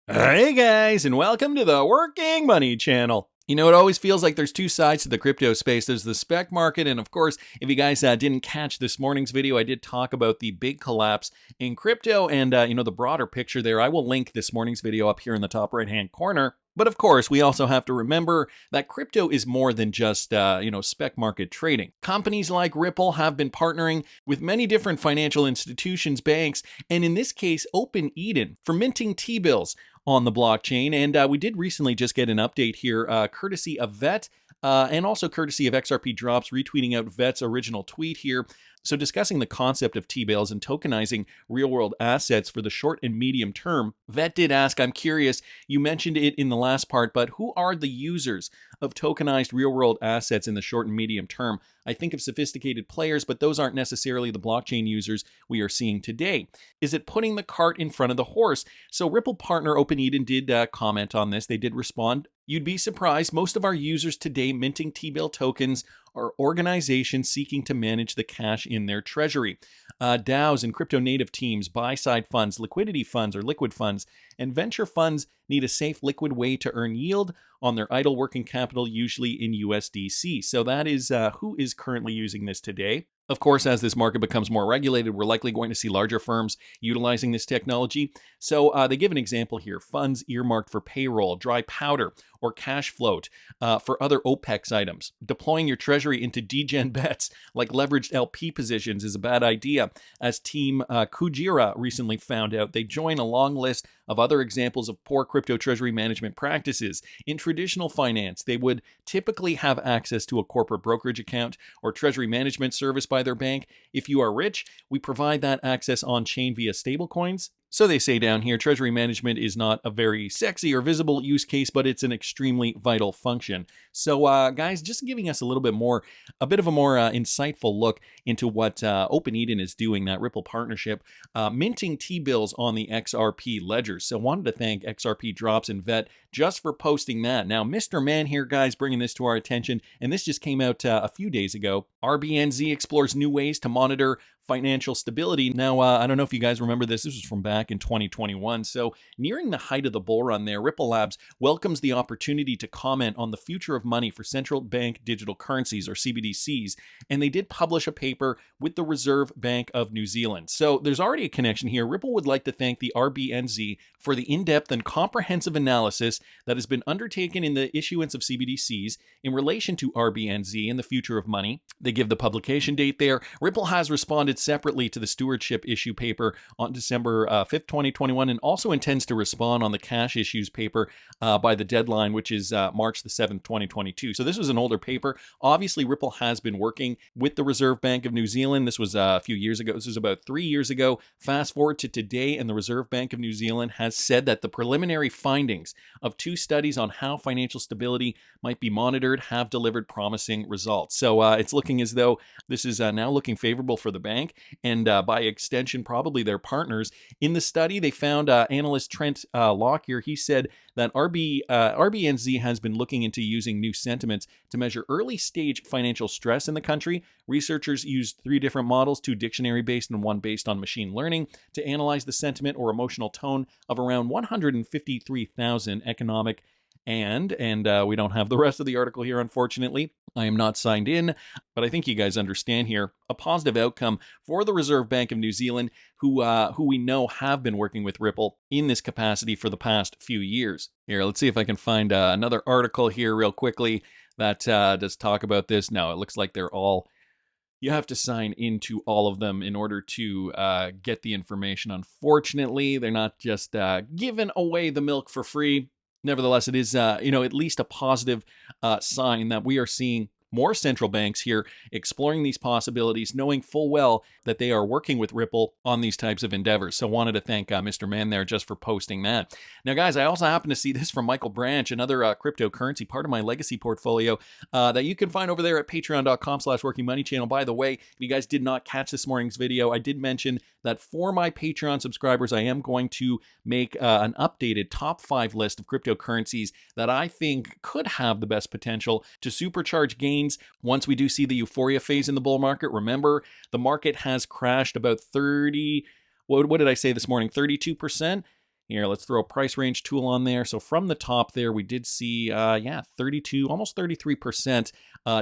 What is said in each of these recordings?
Hey guys, and welcome to the Working Money Channel. You know, it always feels like there's two sides to the crypto space. There's the spec market, and of course, if you guys didn't catch this morning's video, I did talk about the big collapse in crypto and, the broader picture there. I will link this morning's video up here in the top right-hand corner. But of course, we also have to remember that crypto is more than just, spec market trading. Companies like Ripple have been partnering with many different financial institutions, banks, and in this case, Open Eden for minting T-bills on the blockchain. And we did recently just get an update here, courtesy of Vet, and also courtesy of XRP Drops retweeting out Vet's original tweet here. So discussing the concept of T-bills and tokenizing real-world assets for the short and medium term, Vet did ask, I'm curious, you mentioned it in the last part, but who are the users of tokenized real-world assets in the short and medium term? I think of sophisticated players, but those aren't necessarily the blockchain users we are seeing today. Is it putting the cart in front of the horse? So Ripple partner Open Eden did comment on this. They did respond. You'd be surprised, most of our users today minting T-bill tokens are organizations seeking to manage the cash in their treasury. DAOs and crypto-native teams, buy-side funds, liquidity funds or liquid funds, and venture funds need a safe liquid way to earn yield on their idle working capital, usually in USDC. So that is who is currently using this today. Of course, as this market becomes more regulated, we're likely going to see larger firms utilizing this technology. So they give an example here: funds earmarked for payroll, dry powder, or cash float for other OPEX items. Deploying your treasury into degen bets like leveraged LP positions is a bad idea. As Team Kujira recently found out, they join a long list of other examples of poor crypto treasury management practices. In traditional finance, they would typically have access to a corporate brokerage account or treasury management service by their bank. If you are rich, we provide that access on-chain via stablecoins. So they say down here, treasury management is not a very sexy or visible use case, but it's an extremely vital function. So guys, just giving us a bit of a more insightful look into what Open Eden is doing, that Ripple partnership, minting T-bills on the XRP ledger. So wanted to thank XRP Drops and Vet just for posting that. Now, Mr. Man here, guys, bringing this to our attention, and this just came out a few days ago. RBNZ explores new ways to monitor financial stability. Now, I don't know if you guys remember this. This was from back in 2021. So nearing the height of the bull run there, Ripple Labs welcomes the opportunity to comment on the future of money for central bank digital currencies, or CBDCs. And they did publish a paper with the Reserve Bank of New Zealand. So there's already a connection here. Ripple would like to thank the RBNZ for the in-depth and comprehensive analysis that has been undertaken in the issuance of CBDCs in relation to RBNZ and the future of money. They give the publication date there. Ripple has responded separately to the stewardship issue paper on December 5th, 2021, and also intends to respond on the cash issues paper by the deadline, which is March the 7th, 2022. So this was an older paper. Obviously, Ripple has been working with the Reserve Bank of New Zealand. This was a few years ago. This was about 3 years ago. Fast forward to today, and the Reserve Bank of New Zealand has said that the preliminary findings of 2 studies on how financial stability might be monitored have delivered promising results. So it's looking as though this is now looking favorable for the bank, and by extension, probably their partners. In the study, they found analyst Trent Lockyer. He said that RBNZ has been looking into using new sentiments to measure early stage financial stress in the country. Researchers used 3 different models, 2 dictionary-based and 1 based on machine learning, to analyze the sentiment or emotional tone of around 153,000 economic and we don't have the rest of the article here, unfortunately. I am not signed in, but I think you guys understand here. A positive outcome for the Reserve Bank of New Zealand, who we know have been working with Ripple in this capacity for the past few years. Here, let's see if I can find another article here real quickly that does talk about this. No, it looks like they're all... You have to sign into all of them in order to get the information. Unfortunately, they're not just giving away the milk for free. Nevertheless, it is, at least a positive sign that we are seeing more central banks here exploring these possibilities, knowing full well that they are working with Ripple on these types of endeavors. So wanted to thank Mr. Man there just for posting that. Now, guys, I also happen to see this from Michael Branch, another cryptocurrency part of my legacy portfolio that you can find over there at patreon.com/workingmoneychannel. By the way, if you guys did not catch this morning's video, I did mention that for my Patreon subscribers, I am going to make an updated top 5 list of cryptocurrencies that I think could have the best potential to supercharge gains once we do see the euphoria phase in the bull market. Remember, the market has crashed about 30, what did I say this morning? 32%. Here, let's throw a price range tool on there. So from the top there, we did see, 32, almost 33%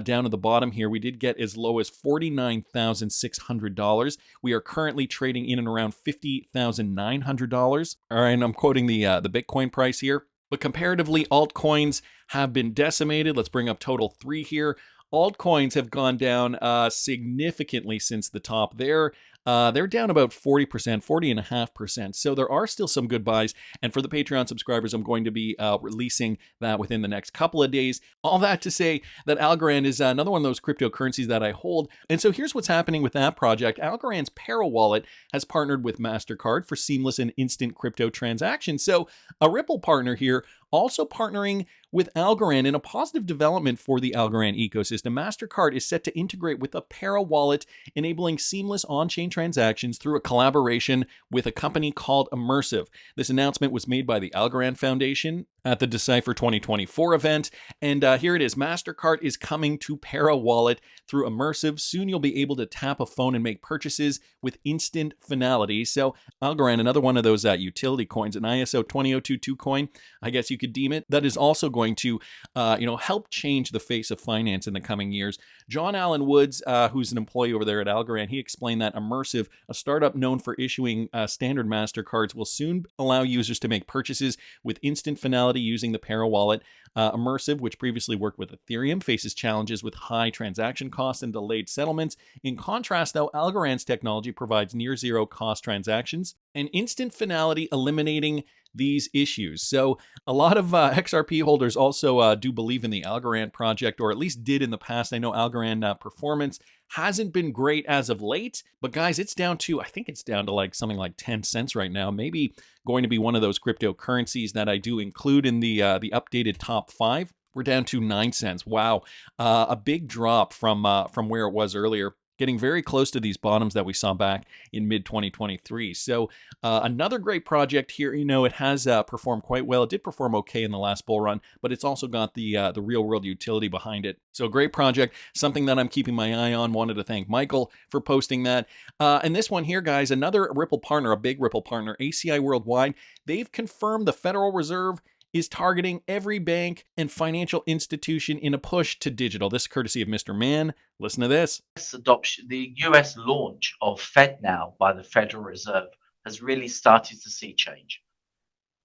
down at the bottom here. We did get as low as $49,600. We are currently trading in and around $50,900. All right, and I'm quoting the Bitcoin price here. But comparatively, altcoins have been decimated. Let's bring up total 3 here. Altcoins have gone down significantly since the top there. They're down about 40%, 40.5%. So there are still some good buys. And for the Patreon subscribers, I'm going to be releasing that within the next couple of days. All that to say that Algorand is another one of those cryptocurrencies that I hold. And so here's what's happening with that project. Algorand's Para wallet has partnered with MasterCard for seamless and instant crypto transactions. So a Ripple partner here also partnering with Algorand in a positive development for the Algorand ecosystem. MasterCard is set to integrate with a Para wallet, enabling seamless on-chain transactions through a collaboration with a company called Immersive. This announcement was made by the Algorand Foundation at the Decipher 2024 event. And here it is. MasterCard is coming to Para wallet through Immersive. Soon you'll be able to tap a phone and make purchases with instant finality. So Algorand, another one of those utility coins, an ISO 20022 coin, I guess you could deem it, that is also going to help change the face of finance in the coming years. John Allen Woods, who's an employee over there at Algorand, he explained that Immersive, a startup known for issuing standard MasterCards, will soon allow users to make purchases with instant finality using the Para wallet. Immersive, which previously worked with Ethereum, faces challenges with high transaction costs and delayed settlements. In contrast, though, Algorand's technology provides near zero cost transactions and instant finality, eliminating these issues. So a lot of XRP holders also do believe in the Algorand project, or at least did in the past. I know Algorand performance hasn't been great as of late, but guys, I think it's down to like something like 10 cents right now. Maybe going to be one of those cryptocurrencies that I do include in the updated top 5. We're down to 9 cents. Wow, a big drop from where it was earlier. Getting very close to these bottoms that we saw back in mid-2023. So another great project here. It has performed quite well. It did perform okay in the last bull run, but it's also got the real-world utility behind it. So great project, something that I'm keeping my eye on. Wanted to thank Michael for posting that. And this one here, guys, another Ripple partner, a big Ripple partner, ACI Worldwide. They've confirmed the Federal Reserve is targeting every bank and financial institution in a push to digital. This is courtesy of Mr. Mann. Listen to this. The US launch of FedNow by the Federal Reserve has really started to see change.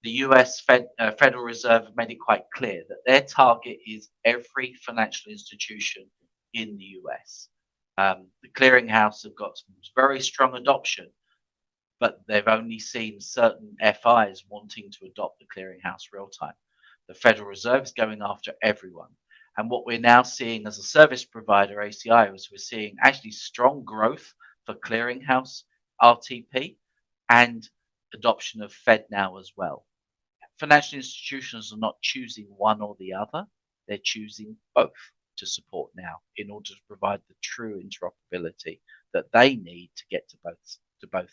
The US Federal Reserve made it quite clear that their target is every financial institution in the US. The clearinghouse have got some very strong adoption, but they've only seen certain FIs wanting to adopt the clearinghouse real time. The Federal Reserve is going after everyone. And what we're now seeing as a service provider, ACI, is we're seeing actually strong growth for clearinghouse, RTP, and adoption of FedNow as well. Financial institutions are not choosing one or the other. They're choosing both to support now in order to provide the true interoperability that they need to get to both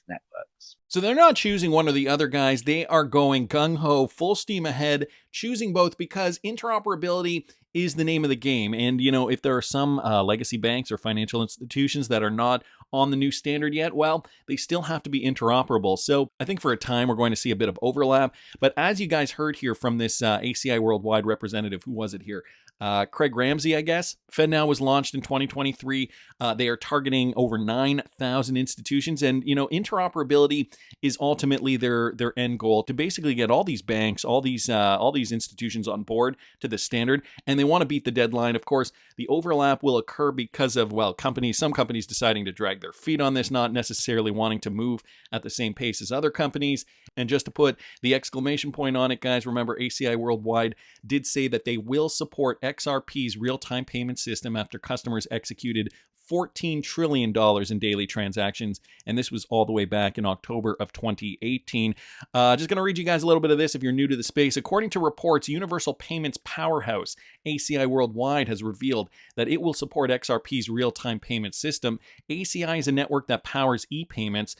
networks. So they're not choosing one or the other, guys. They are going gung-ho, full steam ahead, choosing both because interoperability is the name of the game. And, if there are some legacy banks or financial institutions that are not on the new standard yet, well, they still have to be interoperable. So I think for a time, we're going to see a bit of overlap. But as you guys heard here from this ACI Worldwide representative, who was it here? Craig Ramsey, I guess. FedNow was launched in 2023. They are targeting over 9,000 institutions. And, interoperability is ultimately their end goal, to basically get all these banks, all these institutions on board to the standard. And they want to beat the deadline. Of course, the overlap will occur because of, some companies deciding to drag their feet on this, not necessarily wanting to move at the same pace as other companies. And just to put the exclamation point on it, guys, remember ACI Worldwide did say that they will support XRP's real-time payment system after customers executed $14 trillion in daily transactions, and this was all the way back in October of 2018. Just going to read you guys a little bit of this if you're new to the space. According to reports, Universal Payments powerhouse ACI Worldwide has revealed that it will support XRP's real-time payment system. ACI is a network that powers e-payments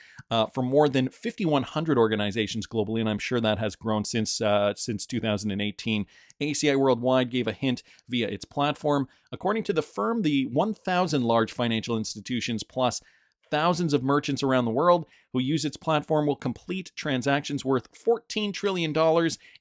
for more than 5,100 organizations globally, and I'm sure that has grown since 2018. ACI Worldwide gave a hint via its platform. According to the firm, the 1,000 large financial institutions plus Thousands of merchants around the world who use its platform will complete transactions worth $14 trillion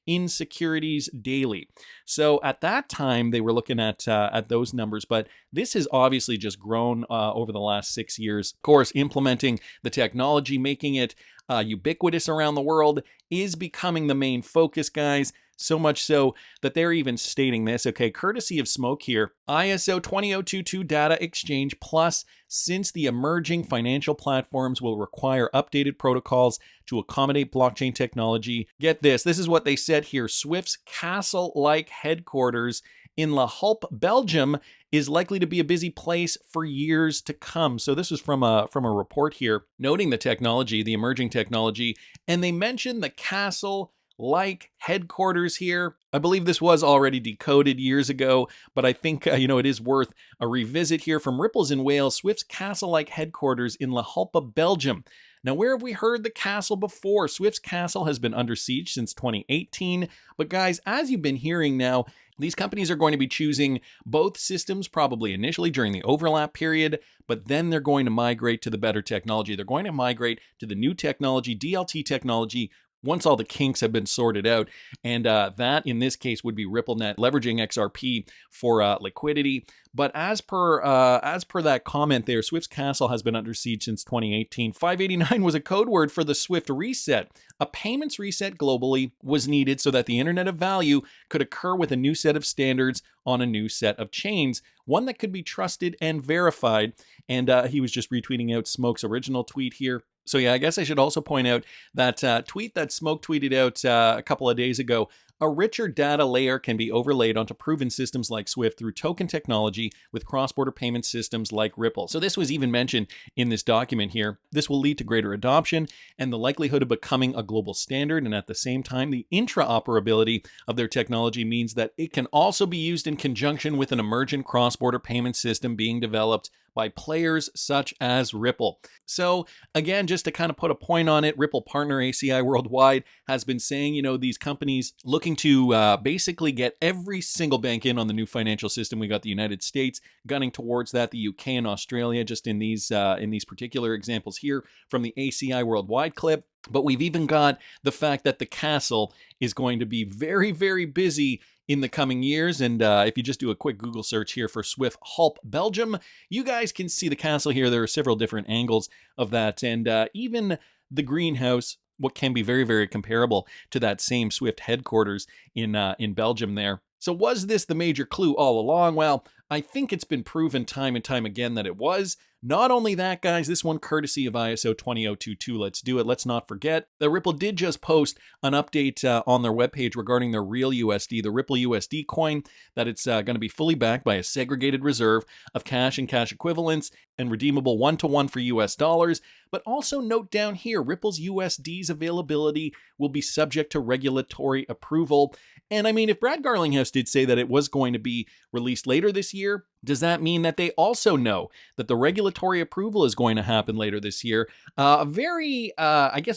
in securities daily. So at that time, they were looking at those numbers, but this has obviously just grown over the last 6 years. Of course, implementing the technology, making it ubiquitous around the world is becoming the main focus, guys. So much so that they're even stating this, okay, courtesy of Smoke here, ISO 20022 data exchange plus, since the emerging financial platforms will require updated protocols to accommodate blockchain technology. Get this is what they said here. Swift's castle-like headquarters in La Hulpe, Belgium, is likely to be a busy place for years to come. So this was from a report here, noting the technology, the emerging technology, and they mentioned the castle-like headquarters here. I believe this was already decoded years ago, but I think, it is worth a revisit here. From Ripples in Wales, Swift's castle-like headquarters in La Hulpe, Belgium. Now, where have we heard the castle before? Swift's castle has been under siege since 2018. But guys, as you've been hearing now, these companies are going to be choosing both systems probably initially during the overlap period, but then they're going to migrate to the better technology. They're going to migrate to the new technology, DLT technology, once all the kinks have been sorted out. And that, in this case, would be RippleNet leveraging XRP for liquidity. But as per that comment there, Swift's castle has been under siege since 2018. 589 was a code word for the Swift reset. A payments reset globally was needed so that the Internet of Value could occur with a new set of standards on a new set of chains, one that could be trusted and verified. And he was just retweeting out Smoke's original tweet here. So yeah, I guess I should also point out that tweet that Smoke tweeted out a couple of days ago. A richer data layer can be overlaid onto proven systems like Swift through token technology with cross-border payment systems like Ripple. So this was even mentioned in this document here. This will lead to greater adoption and the likelihood of becoming a global standard. And at the same time, the intraoperability of their technology means that it can also be used in conjunction with an emergent cross-border payment system being developed by players such as Ripple. So again, just to kind of put a point on it, Ripple partner ACI Worldwide has been saying, these companies looking to basically get every single bank in on the new financial system. We got the United States gunning towards that, the UK and Australia, just in these particular examples here from the ACI Worldwide clip. But we've even got the fact that the castle is going to be very, very busy in the coming years. And if you just do a quick Google search here for Swift Hulpe, Belgium, you guys can see the castle here. There are several different angles of that. And even the greenhouse, what can be very, very comparable to that same Swift headquarters in Belgium there. So was this the major clue all along? Well, I think it's been proven time and time again that it was. Not only that, guys, this one courtesy of ISO 20022. Let's do it. Let's not forget that Ripple did just post an update on their webpage regarding their real USD, the Ripple USD coin, that it's going to be fully backed by a segregated reserve of cash and cash equivalents and redeemable one-to-one for US dollars. But also note down here, Ripple's USD's availability will be subject to regulatory approval. And I mean, if Brad Garlinghouse did say that it was going to be released later this year, does that mean that they also know that the regulatory approval is going to happen later this year? A very,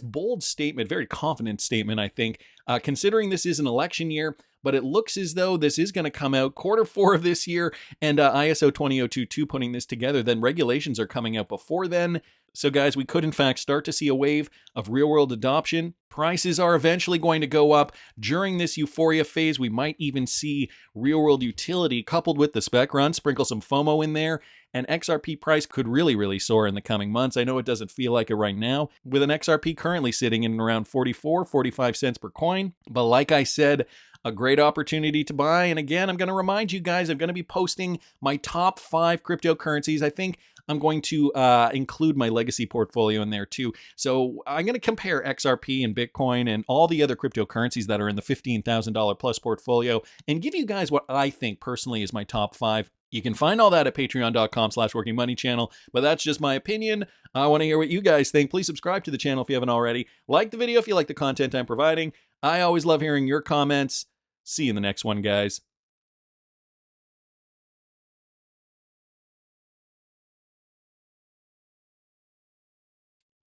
bold statement, very confident statement, I think, considering this is an election year. But it looks as though this is going to come out Q4 of this year, and ISO 20022 putting this together. Then regulations are coming out before then. So guys, we could in fact start to see a wave of real-world adoption. Prices are eventually going to go up. During this euphoria phase, we might even see real-world utility coupled with the spec run, sprinkle some FOMO in there, and XRP price could really, really soar in the coming months. I know it doesn't feel like it right now, with an XRP currently sitting in around 45 cents per coin. But like I said, a great opportunity to buy. And again, I'm going to remind you guys, I'm going to be posting my top 5 cryptocurrencies. I think I'm going to include my legacy portfolio in there too. So I'm going to compare XRP and Bitcoin and all the other cryptocurrencies that are in the $15,000 plus portfolio and give you guys what I think personally is my top 5. You can find all that at patreon.com/workingmoneychannel, but that's just my opinion. I want to hear what you guys think. Please subscribe to the channel if you haven't already. Like the video if you like the content I'm providing. I always love hearing your comments. See you in the next one, guys.